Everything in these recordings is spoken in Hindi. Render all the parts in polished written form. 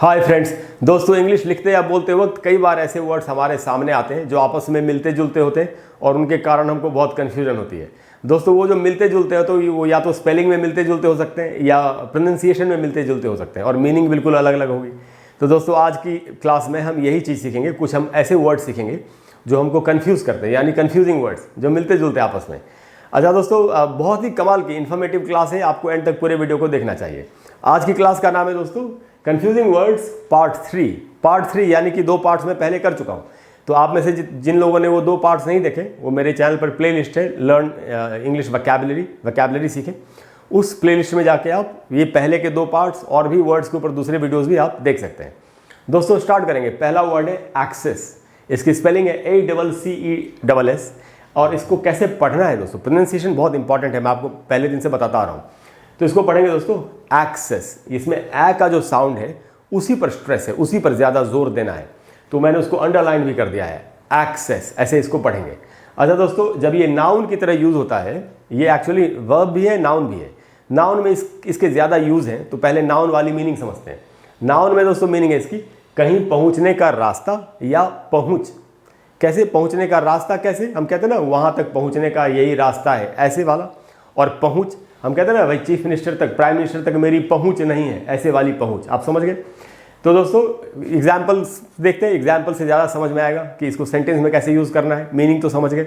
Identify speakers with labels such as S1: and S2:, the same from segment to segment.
S1: हाय फ्रेंड्स, दोस्तों इंग्लिश लिखते या बोलते वक्त कई बार ऐसे वर्ड्स हमारे सामने आते हैं जो आपस में मिलते जुलते होते हैं और उनके कारण हमको बहुत कन्फ्यूजन होती है। दोस्तों वो जो मिलते जुलते हैं तो वो या तो स्पेलिंग में मिलते जुलते हो सकते हैं या प्रोनाउंसिएशन में मिलते जुलते हो सकते हैं और मीनिंग बिल्कुल अलग अलग होगी। तो दोस्तों आज की क्लास में हम यही चीज़ सीखेंगे, कुछ हम ऐसे वर्ड्स सीखेंगे जो हमको कन्फ्यूज़ करते हैं, यानी कन्फ्यूजिंग वर्ड्स जो मिलते जुलते हैं आपस में। अच्छा दोस्तों, बहुत ही कमाल की इन्फॉर्मेटिव क्लास है, आपको एंड तक पूरे वीडियो को देखना चाहिए। आज की क्लास का नाम है दोस्तों कन्फ्यूजिंग वर्ड्स पार्ट 3। पार्ट 3 यानी कि 2 पार्ट्स में पहले कर चुका हूँ। तो आप में से जिन लोगों ने वो 2 पार्ट्स नहीं देखे, वो मेरे चैनल पर प्ले लिस्ट है, लर्न इंग्लिश वोकैबुलरी सीखें। उस प्ले लिस्ट में जाके आप ये पहले के 2 पार्ट्स और भी वर्ड्स के ऊपर दूसरे वीडियोज़ भी आप देख सकते हैं। दोस्तों स्टार्ट करेंगे। पहला वर्ड है एक्सेस। इसकी स्पेलिंग है ACCESS और इसको कैसे पढ़ना है दोस्तों, प्रोनाउंसिएशन बहुत इंपॉर्टेंट है, मैं आपको पहले दिन से बताता आ रहा हूँ। तो इसको पढ़ेंगे दोस्तों एक्सेस। इसमें ए का जो साउंड है उसी पर स्ट्रेस है, उसी पर ज़्यादा जोर देना है, तो मैंने उसको अंडरलाइन भी कर दिया है, एक्सेस, ऐसे इसको पढ़ेंगे। अच्छा दोस्तों, जब ये नाउन की तरह यूज़ होता है, ये एक्चुअली वर्ब भी है, नाउन भी है। नाउन में इसके ज़्यादा यूज़ हैं, तो पहले नाउन वाली मीनिंग समझते हैं। नाउन में दोस्तों मीनिंग है इसकी कहीं पहुँचने का रास्ता या पहुँच। कैसे पहुँचने का रास्ता, कैसे हम कहते हैं ना वहाँ तक पहुँचने का यही रास्ता है, ऐसे वाला। और पहुँच हम कहते हैं ना भाई चीफ मिनिस्टर तक, प्राइम मिनिस्टर तक मेरी पहुँच नहीं है, ऐसे वाली पहुँच। आप समझ गए। तो दोस्तों एग्जाम्पल्स देखते हैं, एग्जाम्पल से ज़्यादा समझ में आएगा कि इसको सेंटेंस में कैसे यूज़ करना है। मीनिंग तो समझ गए।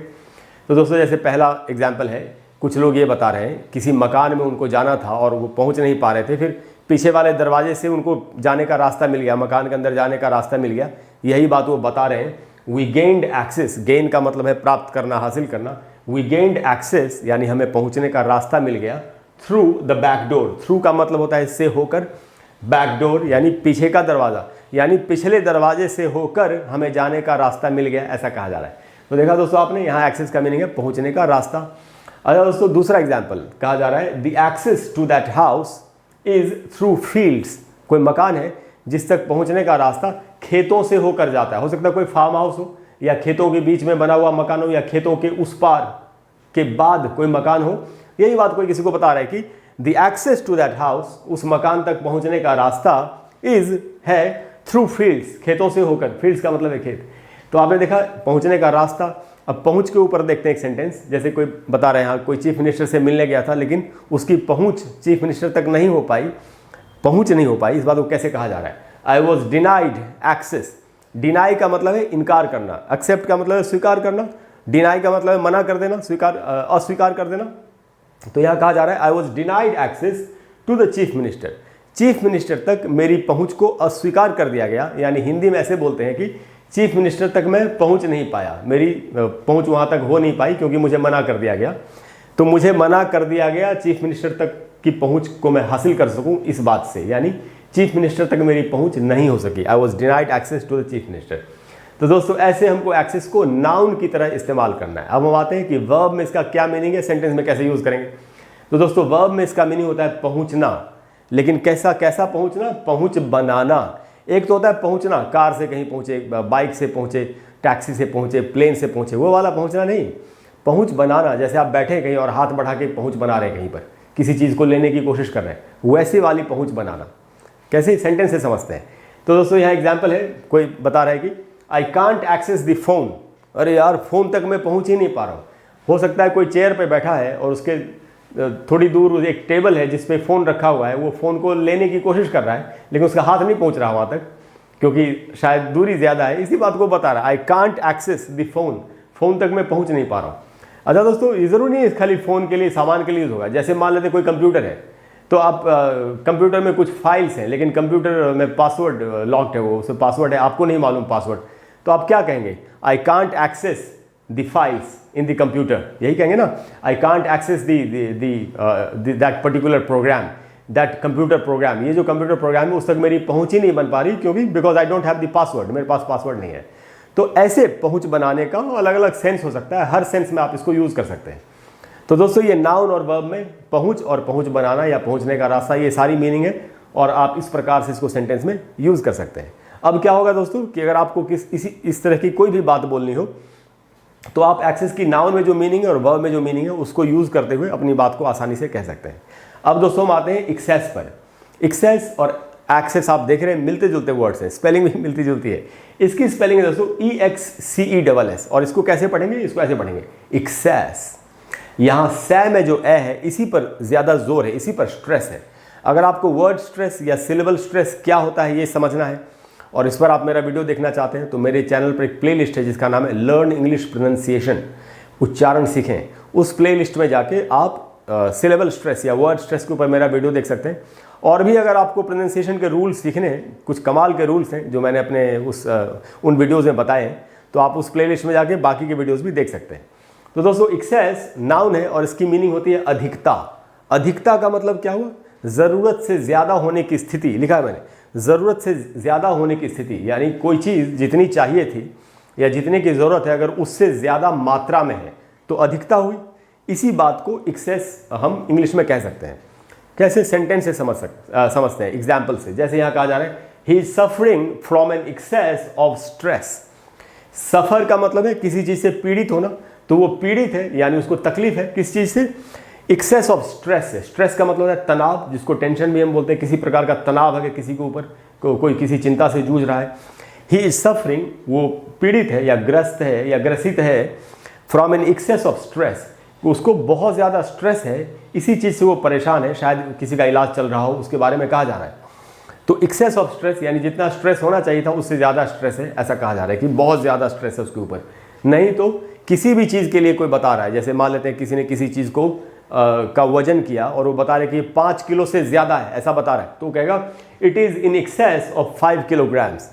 S1: तो दोस्तों जैसे पहला एग्जाम्पल है, कुछ लोग ये बता रहे हैं किसी मकान में उनको जाना था और वो पहुँच नहीं पा रहे थे, फिर पीछे वाले दरवाजे से उनको जाने का रास्ता मिल गया, मकान के अंदर जाने का रास्ता मिल गया। यही बात वो बता रहे हैं। वी गेन्ड एक्सेस, गेन का मतलब है प्राप्त करना, हासिल करना। वी गेन्ड एक्सेस यानी हमें पहुंचने का रास्ता मिल गया through the back door. Through का मतलब होता है इससे होकर, बैक डोर यानी पीछे का दरवाज़ा, यानी पिछले दरवाजे से होकर हमें जाने का रास्ता मिल गया, ऐसा कहा जा रहा है। तो देखा दोस्तों आपने, यहाँ एक्सेस का मीनिंग है पहुँचने का रास्ता। अच्छा दोस्तों दूसरा एग्जाम्पल कहा जा रहा है, the access to that house is through fields. कोई मकान है जिस तक पहुँचने का रास्ता खेतों से होकर जाता है। हो सकता है कोई फार्म हाउस हो या खेतों के बीच में बना हुआ मकान हो या खेतों के उस पार के बाद कोई मकान हो। यही बात कोई किसी को बता रहा है कि the access to that house, उस मकान तक पहुंचने का रास्ता इज है थ्रू फील्ड्स, खेतों से होकर। फील्ड्स का मतलब है खेत। तो आपने देखा पहुंचने का रास्ता। अब पहुंच के ऊपर देखते हैं एक सेंटेंस, जैसे कोई बता रहे हैं हाँ कोई चीफ मिनिस्टर से मिलने गया था लेकिन उसकी पहुंच चीफ मिनिस्टर तक नहीं हो पाई, पहुंच नहीं हो पाई। इस बात को कैसे कहा जा रहा है, I was denied access. Deny का मतलब है इनकार करना, एक्सेप्ट का मतलब है स्वीकार करना, डिनाई का मतलब है मना कर देना, अस्वीकार कर देना। तो यहाँ कहा जा रहा है I was denied access to the chief minister. Chief minister तक मेरी पहुंच को अस्वीकार कर दिया गया, यानी हिंदी में ऐसे बोलते हैं कि चीफ मिनिस्टर तक मैं पहुंच नहीं पाया, मेरी पहुंच वहाँ तक हो नहीं पाई क्योंकि मुझे मना कर दिया गया। तो मुझे मना कर दिया गया चीफ मिनिस्टर तक की पहुंच को मैं हासिल कर सकूं इस बात से, यानी चीफ मिनिस्टर तक मेरी पहुंच नहीं हो सकी। I was denied access to the chief minister. तो दोस्तों ऐसे हमको एक्सेस को नाउन की तरह इस्तेमाल करना है। अब हम आते हैं कि वर्ब में इसका क्या मीनिंग है, सेंटेंस में कैसे यूज करेंगे। तो दोस्तों वर्ब में इसका मीनिंग होता है पहुंचना, लेकिन कैसा कैसा पहुंचना, पहुंच बनाना। एक तो होता है पहुंचना, कार से कहीं पहुंचे, बाइक से पहुंचे, टैक्सी से पहुंचे, प्लेन से पहुंचे, वो वाला पहुंचना नहीं। पहुंच बनाना, जैसे आप बैठे कहीं और हाथ बढ़ा के पहुंच बना रहे हैं, कहीं पर किसी चीज़ को लेने की कोशिश कर रहे हैं, वैसे वाली पहुंच बनाना। कैसे, सेंटेंस से समझते हैं। तो दोस्तों यहाँ एग्जाम्पल है, कोई बता रहा है कि I can't access the phone. अरे यार फ़ोन तक मैं पहुंच ही नहीं पा रहा हूँ। हो सकता है कोई चेयर पे बैठा है और उसके थोड़ी दूर एक टेबल है जिस पे फ़ोन रखा हुआ है, वो फ़ोन को लेने की कोशिश कर रहा है लेकिन उसका हाथ नहीं पहुंच रहा वहाँ तक क्योंकि शायद दूरी ज़्यादा है। इसी बात को बता रहा है, I can't access the phone, phone तक मैं पहुँच नहीं पा रहा हूँ। अच्छा दोस्तों ये ज़रूरी नहीं है खाली फ़ोन के लिए, सामान के लिए यूज़ होगा। जैसे मान लेते कोई कंप्यूटर है, तो आप कंप्यूटर में कुछ फाइल्स हैं लेकिन कंप्यूटर में पासवर्ड लॉक्ड है, वो उसमें पासवर्ड है, आपको नहीं मालूम पासवर्ड। तो आप क्या कहेंगे, I can't access the files in the computer, यही कहेंगे ना। I can't access that particular program, that computer program. ये जो कंप्यूटर प्रोग्राम है उस तक मेरी पहुंच ही नहीं बन पा रही क्योंकि because I don't have the password, मेरे पास पासवर्ड नहीं है। तो ऐसे पहुंच बनाने का अलग अलग सेंस हो सकता है, हर सेंस में आप इसको यूज़ कर सकते हैं। तो दोस्तों ये नाउन और वर्ब में पहुंच और पहुंच बनाना या पहुंचने का रास्ता, ये सारी मीनिंग है और आप इस प्रकार से इसको सेंटेंस में यूज़ कर सकते हैं। अब क्या होगा दोस्तों कि अगर आपको इस तरह की कोई भी बात बोलनी हो तो आप एक्सेस की नाउन में जो मीनिंग है और वर्ब में जो मीनिंग है उसको यूज़ करते हुए अपनी बात को आसानी से कह सकते हैं। अब दोस्तों हम आते हैं एक्सेस पर। एक्सेस और एक्सेस आप देख रहे हैं मिलते जुलते वर्ड्स हैं, स्पेलिंग भी मिलती जुलती है। इसकी स्पेलिंग है दोस्तों EXCESS, और इसको कैसे पढ़ेंगे, इसको ऐसे पढ़ेंगे एक्सेस। यहाँ सै में जो ए है इसी पर ज़्यादा जोर है, इसी पर स्ट्रेस है। अगर आपको वर्ड स्ट्रेस या सिलेबल स्ट्रेस क्या होता है ये समझना है और इस पर आप मेरा वीडियो देखना चाहते हैं तो मेरे चैनल पर एक प्लेलिस्ट है जिसका नाम है लर्न इंग्लिश प्रोनाउंसिएशन, उच्चारण सीखें। उस प्लेलिस्ट में जाके आप सिलेबल स्ट्रेस या वर्ड स्ट्रेस के ऊपर मेरा वीडियो देख सकते हैं। और भी अगर आपको प्रोनाउंसिएशन के रूल्स सीखने हैं, कुछ कमाल के रूल्स हैं जो मैंने अपने उन वीडियोज़ में बताए हैं, तो आप उस प्लेलिस्ट में जाके बाकी के वीडियोज़ भी देख सकते हैं। तो दोस्तों एक्सेस नाउन है और इसकी मीनिंग होती है अधिकता। अधिकता का मतलब क्या हुआ, ज़रूरत से ज़्यादा होने की स्थिति, लिखा है मैंने, ज़रूरत से ज़्यादा होने की स्थिति, यानी कोई चीज़ जितनी चाहिए थी या जितने की ज़रूरत है अगर उससे ज़्यादा मात्रा में है तो अधिकता हुई। इसी बात को एक्सेस हम इंग्लिश में कह सकते हैं। कैसे, सेंटेंस से समझते हैं एग्जाम्पल से। जैसे यहाँ कहा जा रहा है he is suffering from an excess of stress. Suffer का मतलब है किसी चीज़ से पीड़ित होना, तो वो पीड़ित है यानी उसको तकलीफ है किस चीज़ से, एक्सेस ऑफ स्ट्रेस है। स्ट्रेस का मतलब है तनाव, जिसको टेंशन भी हम बोलते हैं, किसी प्रकार का तनाव है कि किसी के ऊपर कोई किसी चिंता से जूझ रहा है। ही इज सफरिंग, वो पीड़ित है या ग्रस्त है या ग्रसित है, from an excess of stress, उसको बहुत ज़्यादा स्ट्रेस है, इसी चीज़ से वो परेशान है, शायद किसी का इलाज चल रहा हो उसके बारे में कहा जा रहा है। तो एक्सेस ऑफ स्ट्रेस यानी जितना स्ट्रेस होना चाहिए था उससे ज़्यादा स्ट्रेस है, ऐसा कहा जा रहा है कि बहुत ज़्यादा स्ट्रेस है उसके ऊपर। नहीं तो किसी भी चीज़ के लिए कोई बता रहा है, जैसे मान लेते हैं किसी ने किसी चीज़ को का वजन किया और वो बता रहे कि 5 किलो से ज़्यादा है, ऐसा बता रहा है, तो कहेगा it is in excess of 5 kilograms.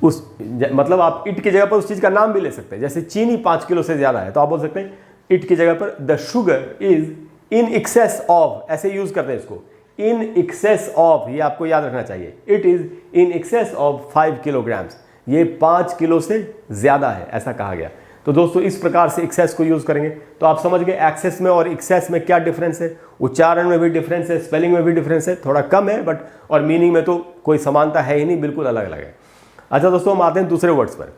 S1: उस मतलब आप इट की जगह पर उस चीज़ का नाम भी ले सकते हैं। जैसे चीनी 5 किलो से ज़्यादा है तो आप बोल सकते हैं इट की जगह पर the sugar is in excess of, ऐसे यूज करते हैं इसको, इन एक्सेस ऑफ, ये आपको याद रखना चाहिए। It is in excess of 5 kilograms, ये 5 किलो से ज़्यादा है, ऐसा कहा गया। तो दोस्तों इस प्रकार से एक्सेस को यूज़ करेंगे। तो आप समझ गए एक्सेस में और एक्सेस में क्या डिफरेंस है। उच्चारण में भी डिफरेंस है, स्पेलिंग में भी डिफरेंस है, थोड़ा कम है बट, और मीनिंग में तो कोई समानता है ही नहीं, बिल्कुल अलग अलग है। अच्छा दोस्तों, हम आते हैं दूसरे वर्ड्स पर।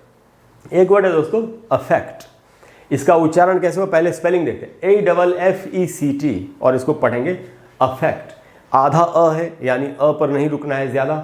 S1: एक वर्ड है दोस्तों अफेक्ट। इसका उच्चारण कैसे हो, पहले स्पेलिंग देखते हैं, AFFECT, और इसको पढ़ेंगे अफेक्ट। आधा अ है यानी अ पर नहीं रुकना है ज़्यादा,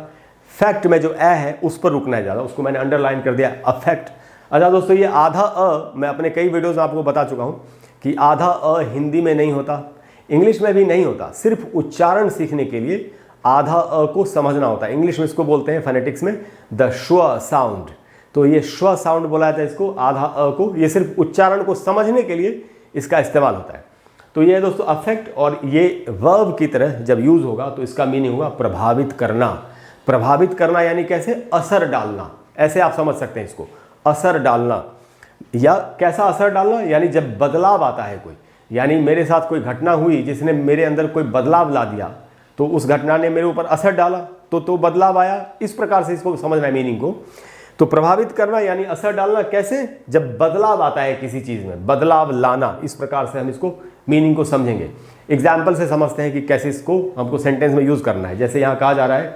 S1: फैक्ट में जो ए है उस पर रुकना है ज़्यादा, उसको मैंने अंडरलाइन कर दिया अफेक्ट। अच्छा दोस्तों, ये आधा अ मैं अपने कई वीडियोस में आपको बता चुका हूँ कि आधा अ हिंदी में नहीं होता, इंग्लिश में भी नहीं होता। सिर्फ उच्चारण सीखने के लिए आधा अ को समझना होता है। इंग्लिश में इसको बोलते हैं फोनेटिक्स में द श्व साउंड। तो ये श्व साउंड बोला जाता है इसको, आधा अ को, ये सिर्फ उच्चारण को समझने के लिए इसका इस्तेमाल होता है। तो ये है दोस्तों अफेक्ट, और ये वर्ब की तरह जब यूज़ होगा तो इसका मीनिंग होगा प्रभावित करना। प्रभावित करना यानी कैसे, असर डालना, ऐसे आप समझ सकते हैं इसको, असर डालना। या कैसा असर डालना, यानी जब बदलाव आता है कोई, यानी मेरे साथ कोई घटना हुई जिसने मेरे अंदर कोई बदलाव ला दिया, तो उस घटना ने मेरे ऊपर असर डाला तो बदलाव आया। इस प्रकार से इसको समझना है मीनिंग को। तो प्रभावित करना यानी असर डालना कैसे, जब बदलाव आता है किसी चीज़ में, बदलाव लाना। इस प्रकार से हम इसको मीनिंग को समझेंगे। एग्जाम्पल से समझते हैं कि कैसे इसको हमको सेंटेंस में यूज़ करना है। जैसे यहाँ कहा जा रहा है,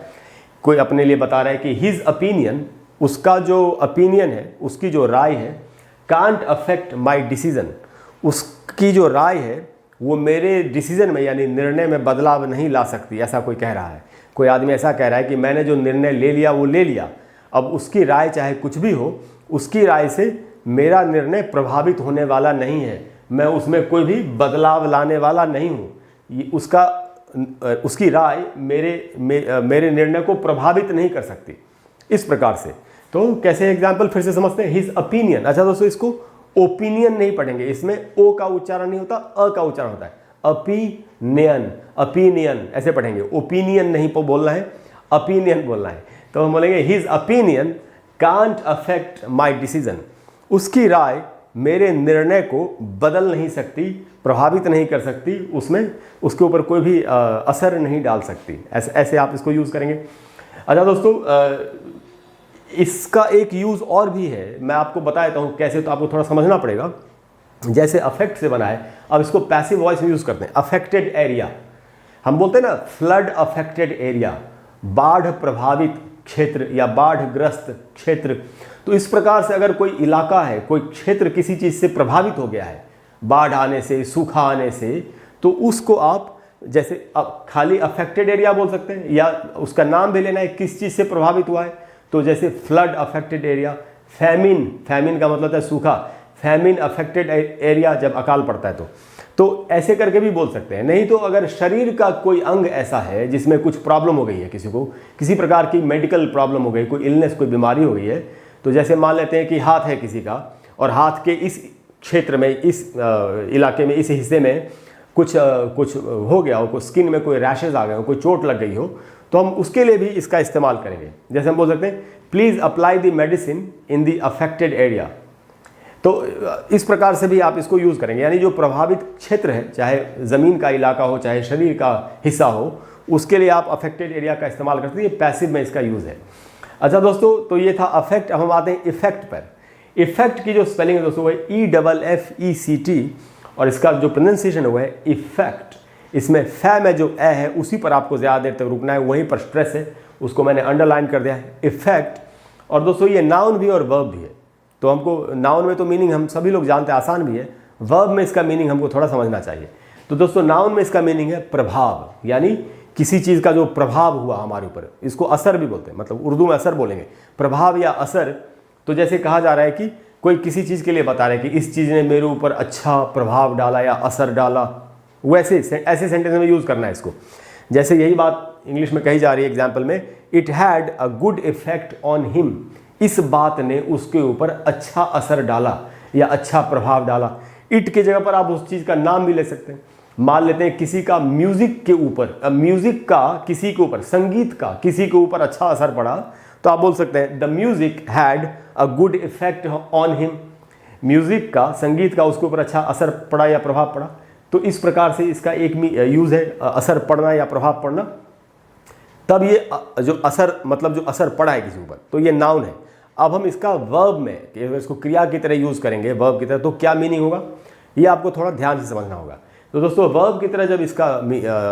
S1: कोई अपने लिए बता रहा है कि हिज ओपिनियन, उसका जो ओपिनियन है, उसकी जो राय है, कांट अफेक्ट माई डिसीजन, उसकी जो राय है वो मेरे डिसीजन में यानी निर्णय में बदलाव नहीं ला सकती, ऐसा कोई कह रहा है। कोई आदमी ऐसा कह रहा है कि मैंने जो निर्णय ले लिया वो ले लिया, अब उसकी राय चाहे कुछ भी हो, उसकी राय से मेरा निर्णय प्रभावित होने वाला नहीं है, मैं उसमें कोई भी बदलाव लाने वाला नहीं हूँ। उसकी राय मेरे निर्णय को प्रभावित नहीं कर सकती। इस प्रकार से तो कैसे एग्जाम्पल फिर से समझते हैं, हिज ओपिनियन। अच्छा दोस्तों, इसको ओपिनियन नहीं पढ़ेंगे, इसमें ओ का उच्चारण नहीं होता, अ का उच्चारण होता है। ओपिनियन, ओपिनियन ऐसे पढ़ेंगे, ओपिनियन नहीं बोलना है, ओपिनियन बोलना है। तो हम बोलेंगे his opinion can't affect my decision, उसकी राय मेरे निर्णय को बदल नहीं सकती, प्रभावित नहीं कर सकती, उसमें उसके ऊपर कोई भी असर नहीं डाल सकती। ऐसे आप इसको यूज़ करेंगे। अच्छा दोस्तों, इसका एक यूज़ और भी है, मैं आपको बता देता हूँ कैसे, तो आपको थोड़ा समझना पड़ेगा। जैसे अफेक्ट से बना है, अब इसको पैसिव वॉइस में यूज़ करते हैं। अफेक्टेड एरिया, हम बोलते हैं ना फ्लड अफेक्टेड एरिया, बाढ़ प्रभावित क्षेत्र या बाढ़ग्रस्त क्षेत्र। तो इस प्रकार से अगर कोई इलाका है, कोई क्षेत्र किसी चीज़ से प्रभावित हो गया है, बाढ़ आने से, सूखा आने से, तो उसको आप जैसे अब खाली अफेक्टेड एरिया बोल सकते हैं, या उसका नाम भी लेना है किस चीज़ से प्रभावित हुआ है। तो जैसे flood affected area, famine, famine का मतलब है सूखा, फैमिन अफेक्टेड एरिया जब अकाल पड़ता है तो ऐसे करके भी बोल सकते हैं। नहीं तो अगर शरीर का कोई अंग ऐसा है जिसमें कुछ प्रॉब्लम हो गई है, किसी को किसी प्रकार की मेडिकल प्रॉब्लम हो गई, कोई इलनेस, कोई बीमारी हो गई है, तो जैसे मान लेते हैं कि हाथ है किसी का और हाथ के इस क्षेत्र में, इस इलाके में, इस हिस्से में कुछ हो गया हो, कुछ स्किन में कोई रैशेज आ गए हो, कोई चोट लग गई हो, तो हम उसके लिए भी इसका इस्तेमाल करेंगे। जैसे हम बोल सकते हैं please apply the medicine in the affected area. तो इस प्रकार से भी आप इसको यूज़ करेंगे, यानी जो प्रभावित क्षेत्र है, चाहे ज़मीन का इलाका हो, चाहे शरीर का हिस्सा हो, उसके लिए आप अफेक्टेड एरिया का इस्तेमाल करते हैं। ये पैसिव में इसका यूज़ है। अच्छा दोस्तों, तो ये था अफेक्ट। अब हम आते हैं इफेक्ट पर। इफेक्ट की जो स्पेलिंग है दोस्तों वो है EFFECT, और इसका जो प्रोनाउंसिएशन हुआ है इफेक्ट। इसमें फै में जो ए है उसी पर आपको ज़्यादा देर तक रुकना है, वहीं पर स्ट्रेस है, उसको मैंने अंडरलाइन कर दिया है, इफेक्ट। और दोस्तों ये नाउन भी और वर्ब भी है। तो हमको नाउन में तो मीनिंग हम सभी लोग जानते हैं, आसान भी है। वर्ब में इसका मीनिंग हमको थोड़ा समझना चाहिए। तो दोस्तों नाउन में इसका मीनिंग है प्रभाव, यानी किसी चीज़ का जो प्रभाव हुआ हमारे ऊपर, इसको असर भी बोलते हैं, मतलब उर्दू में असर बोलेंगे, प्रभाव या असर। तो जैसे कहा जा रहा है कि कोई किसी चीज़ के लिए बता रहे हैं कि इस चीज़ ने मेरे ऊपर अच्छा प्रभाव डाला या असर डाला, वैसे ऐसे सेंटेंस में यूज़ करना है इसको। जैसे यही बात इंग्लिश में कही जा रही है एग्जाम्पल में, it had a good effect on him, इस बात ने उसके ऊपर अच्छा असर डाला या अच्छा प्रभाव डाला। इट की जगह पर आप उस चीज़ का नाम भी ले सकते हैं। मान लेते हैं किसी का म्यूजिक के ऊपर, म्यूजिक का किसी के ऊपर, संगीत का किसी के ऊपर अच्छा असर पड़ा, तो आप बोल सकते हैं the music had a good effect on him. Music का, संगीत का उसके ऊपर अच्छा असर पड़ा या प्रभाव पड़ा। तो इस प्रकार से इसका एक यूज है, असर पड़ना या प्रभाव पड़ना। तब ये जो असर, मतलब जो असर पड़ा है किसी ऊपर, तो ये नाउन है। अब हम इसका वर्ब में, इसको क्रिया की तरह यूज करेंगे, वर्ब की तरह, तो क्या मीनिंग होगा ये आपको थोड़ा ध्यान से समझना होगा। तो दोस्तों वर्ब की तरह जब इसका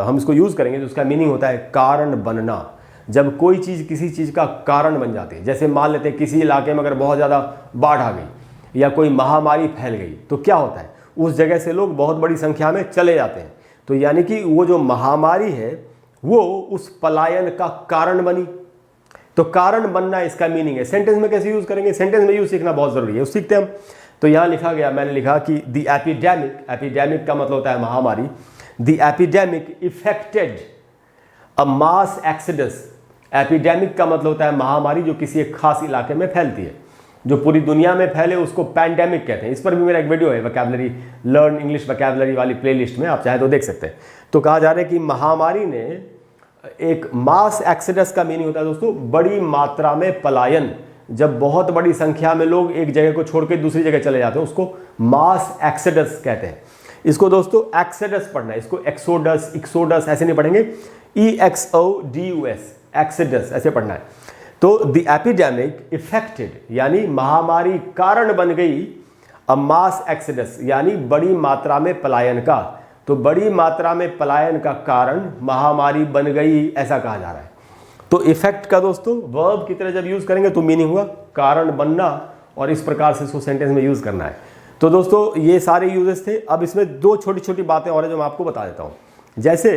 S1: हम इसको यूज करेंगे तो उसका मीनिंग होता है कारण बनना। जब कोई चीज़ किसी चीज़ का कारण बन जाती है, जैसे मान लेते हैं किसी इलाके में अगर बहुत ज़्यादा बाढ़ आ गई या कोई महामारी फैल गई, तो क्या होता है, उस जगह से लोग बहुत बड़ी संख्या में चले जाते हैं। तो यानी कि वो जो महामारी है वो उस पलायन का कारण बनी। तो कारण बनना इसका मीनिंग है। सेंटेंस में कैसे यूज करेंगे, सेंटेंस में यूज सीखना बहुत जरूरी है, उस सीखते हम। तो यहाँ लिखा गया, मैंने लिखा कि द एपिडेमिक, एपिडेमिक का मतलब होता है महामारी, the epidemic affected a mass accidents. Epidemic का मतलब होता है महामारी जो किसी एक खास इलाके में फैलती है, जो पूरी दुनिया में फैले उसको पैंडेमिक कहते हैं। इस पर भी मेरा एक वीडियो है वोकैबुलरी, लर्न इंग्लिश वोकैबुलरी वाली प्लेलिस्ट में, आप चाहे तो देख सकते हैं। तो कहा जा रहा है कि महामारी ने एक मास एक्सीडेंस का मीनिंग होता है दोस्तों बड़ी मात्रा में पलायन। जब बहुत बड़ी संख्या में लोग एक जगह को छोड़ के दूसरी जगह चले जाते हैं उसको मास एक्सीडेंस कहते हैं। इसको दोस्तों एक्सेडस पढ़ना है, इसको एक्सोडस, इक्सोडस ऐसे नहीं पढ़ेंगे, EXODUS, एक्सेडस ऐसे पढ़ना है। तो द एपिडेमिक इफेक्टेड यानी महामारी कारण बन गई, अ मास एक्सेडस यानी बड़ी मात्रा में पलायन का। तो बड़ी मात्रा में पलायन का कारण महामारी बन गई, ऐसा कहा जा रहा है। तो इफेक्ट का दोस्तों वर्ब की तरह जब यूज करेंगे तो मीनिंग हुआ कारण बनना, और इस प्रकार से इसको सेंटेंस में यूज करना है। तो दोस्तों ये सारे यूजेस थे। अब इसमें दो छोटी छोटी बातें और है जो मैं आपको बता देता हूँ। जैसे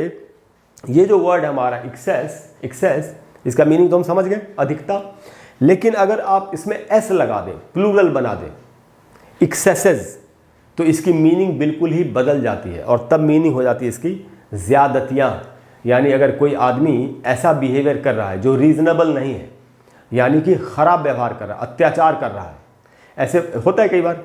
S1: ये जो वर्ड है हमारा एक्सेस, इसका मीनिंग तो हम समझ गए, अधिकता। लेकिन अगर आप इसमें एस लगा दें, प्लूरल बना दें, एक्सेसेस, तो इसकी मीनिंग बिल्कुल ही बदल जाती है, और तब मीनिंग हो जाती है इसकी ज़्यादतियाँ। यानी अगर कोई आदमी ऐसा बिहेवियर कर रहा है जो रीजनेबल नहीं है, यानी कि खराब व्यवहार कर रहा है, अत्याचार कर रहा है, ऐसे होता है कई बार,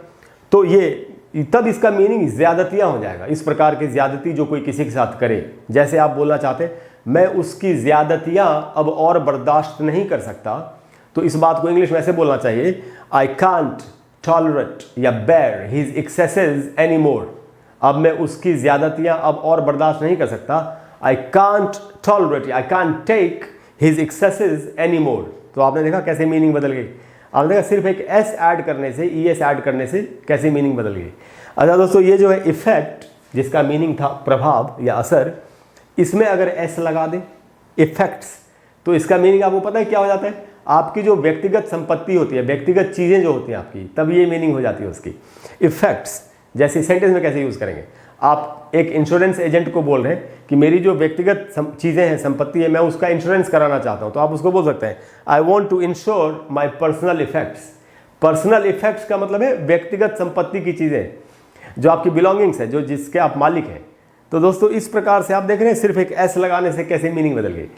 S1: तो ये तब इसका मीनिंग ज़्यादतियाँ हो जाएगा। इस प्रकार की ज़्यादती जो कोई किसी के साथ करे, जैसे आप बोलना चाहते हैं मैं उसकी ज़्यादतियाँ अब और बर्दाश्त नहीं कर सकता, तो इस बात को इंग्लिश में ऐसे बोलना चाहिए, आई कांट टॉलरेट या bear his excesses any more. अब मैं उसकी ज़्यादतियाँ अब और बर्दाश्त नहीं कर सकता, I can't tolerate, I can't take his excesses any more. तो आपने देखा कैसे मीनिंग बदल गई। आपने देखा सिर्फ एक एस ऐड करने से, ES ऐड करने से कैसे मीनिंग बदल गई। अच्छा दोस्तों, ये जो है इफेक्ट, जिसका मीनिंग था प्रभाव या असर, इसमें अगर एस लगा दें इफेक्ट्स, तो इसका मीनिंग आपको पता है क्या हो जाता है, आपकी जो व्यक्तिगत संपत्ति होती है, व्यक्तिगत चीज़ें जो होती हैं आपकी, तब ये मीनिंग हो जाती है उसकी इफेक्ट्स। जैसे सेंटेंस में कैसे यूज़ करेंगे, आप एक इंश्योरेंस एजेंट को बोल रहे हैं कि मेरी जो व्यक्तिगत चीज़ें हैं, संपत्ति है, मैं उसका इंश्योरेंस कराना चाहता हूं, तो आप उसको बोल सकते हैं I want to insure my personal effects. Personal effects का मतलब है व्यक्तिगत संपत्ति की चीज़ें जो आपकी बिलोंगिंग्स है, जो जिसके आप मालिक हैं। तो दोस्तों इस प्रकार से आप देख रहे हैं सिर्फ एक एस लगाने से कैसे मीनिंग बदल गई।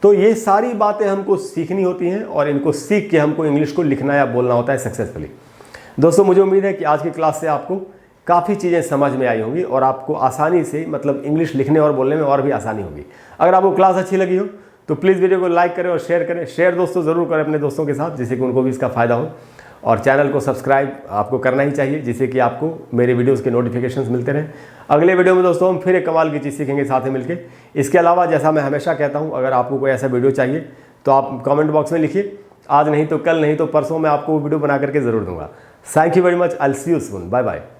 S1: तो ये सारी बातें हमको सीखनी होती हैं और इनको सीख के हमको इंग्लिश को लिखना या बोलना होता है सक्सेसफुली। दोस्तों मुझे उम्मीद है कि आज की क्लास से आपको काफ़ी चीज़ें समझ में आई होंगी और आपको आसानी से मतलब इंग्लिश लिखने और बोलने में और भी आसानी होगी। अगर आपको क्लास अच्छी लगी हो तो प्लीज़ वीडियो को लाइक करें और शेयर करें। शेयर दोस्तों ज़रूर करें अपने दोस्तों के साथ, जिससे कि उनको भी इसका फ़ायदा हो। और चैनल को सब्सक्राइब आपको करना ही चाहिए, जिससे कि आपको मेरे वीडियोस के नोटिफिकेशंस मिलते रहें। अगले वीडियो में दोस्तों हम फिर एक कमाल की चीज़ सीखेंगे साथ में मिलकर। इसके अलावा जैसा मैं हमेशा कहता हूँ, अगर आपको कोई ऐसा वीडियो चाहिए तो आप कमेंट बॉक्स में लिखिए। आज नहीं तो कल, नहीं तो परसों मैं आपको वो वीडियो बना करके ज़रूर दूंगा। Thank you very much. I will see you soon. Bye bye.